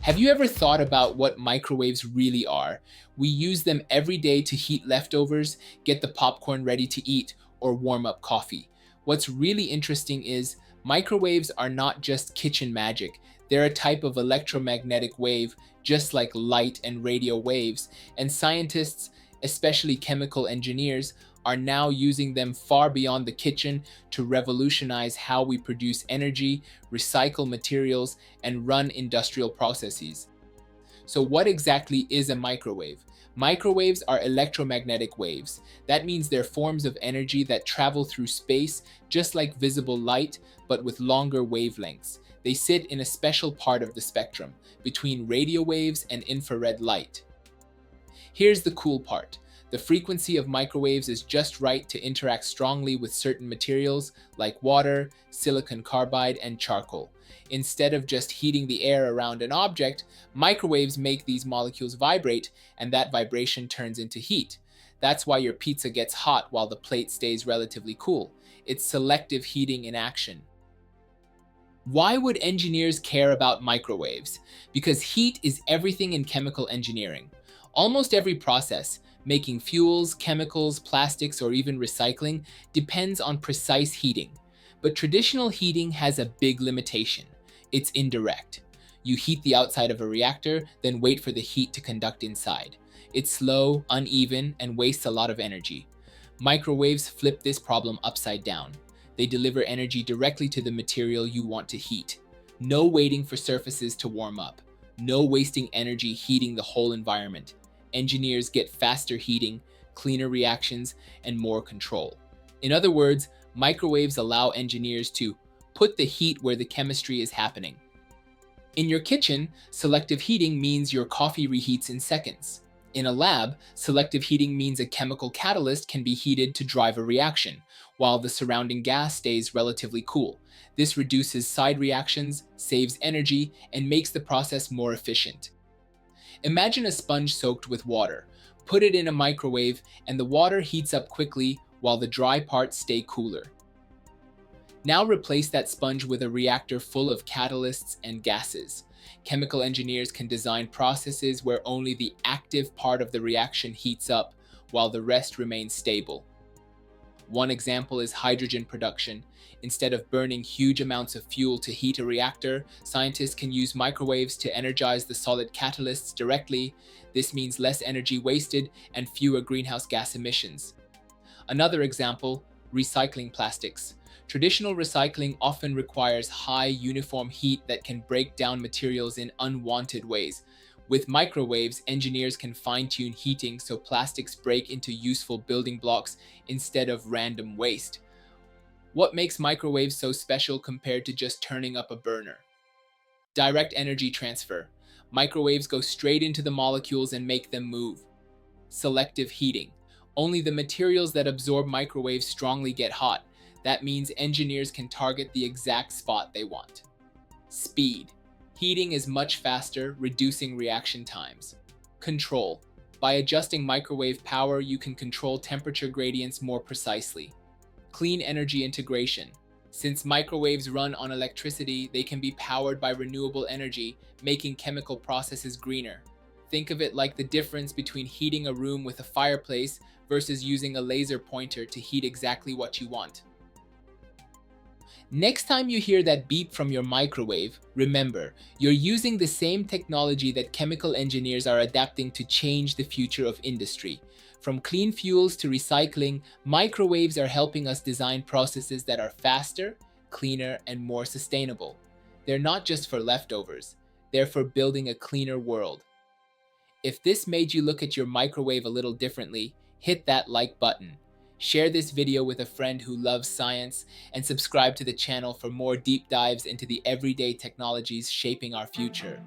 Have you ever thought about what microwaves really are? We use them every day to heat leftovers, get the popcorn ready to eat, or warm up coffee. What's really interesting is microwaves are not just kitchen magic. They're a type of electromagnetic wave, just like light and radio waves, and scientists, especially chemical engineers, are now using them far beyond the kitchen to revolutionize how we produce energy, recycle materials, and run industrial processes. So, what exactly is a microwave? Microwaves are electromagnetic waves. That means they're forms of energy that travel through space just like visible light, but with longer wavelengths. They sit in a special part of the spectrum, between radio waves and infrared light. Here's the cool part. The frequency of microwaves is just right to interact strongly with certain materials like water, silicon carbide, and charcoal. Instead of just heating the air around an object, microwaves make these molecules vibrate, and that vibration turns into heat. That's why your pizza gets hot while the plate stays relatively cool. It's selective heating in action. Why would engineers care about microwaves? Because heat is everything in chemical engineering. Almost every process, making fuels, chemicals, plastics, or even recycling, depends on precise heating. But traditional heating has a big limitation. It's indirect. You heat the outside of a reactor, then wait for the heat to conduct inside. It's slow, uneven, and wastes a lot of energy. Microwaves flip this problem upside down. They deliver energy directly to the material you want to heat. No waiting for surfaces to warm up. No wasting energy heating the whole environment. Engineers get faster heating, cleaner reactions, and more control. In other words, microwaves allow engineers to put the heat where the chemistry is happening. In your kitchen, selective heating means your coffee reheats in seconds. In a lab, selective heating means a chemical catalyst can be heated to drive a reaction, while the surrounding gas stays relatively cool. This reduces side reactions, saves energy, and makes the process more efficient. Imagine a sponge soaked with water. Put it in a microwave, and the water heats up quickly while the dry parts stay cooler. Now replace that sponge with a reactor full of catalysts and gases. Chemical engineers can design processes where only the active part of the reaction heats up while the rest remains stable. One example is hydrogen production. Instead of burning huge amounts of fuel to heat a reactor, scientists can use microwaves to energize the solid catalysts directly. This means less energy wasted and fewer greenhouse gas emissions. Another example, recycling plastics. Traditional recycling often requires high uniform heat that can break down materials in unwanted ways. With microwaves, engineers can fine-tune heating so plastics break into useful building blocks instead of random waste. What makes microwaves so special compared to just turning up a burner? Direct energy transfer. Microwaves go straight into the molecules and make them move. Selective heating. Only the materials that absorb microwaves strongly get hot. That means engineers can target the exact spot they want. Speed. Heating is much faster, reducing reaction times. Control. By adjusting microwave power, you can control temperature gradients more precisely. Clean energy integration. Since microwaves run on electricity, they can be powered by renewable energy, making chemical processes greener. Think of it like the difference between heating a room with a fireplace versus using a laser pointer to heat exactly what you want. Next time you hear that beep from your microwave, remember, you're using the same technology that chemical engineers are adapting to change the future of industry. From clean fuels to recycling, microwaves are helping us design processes that are faster, cleaner, and more sustainable. They're not just for leftovers, they're for building a cleaner world. If this made you look at your microwave a little differently, hit that like button. Share this video with a friend who loves science, and subscribe to the channel for more deep dives into the everyday technologies shaping our future.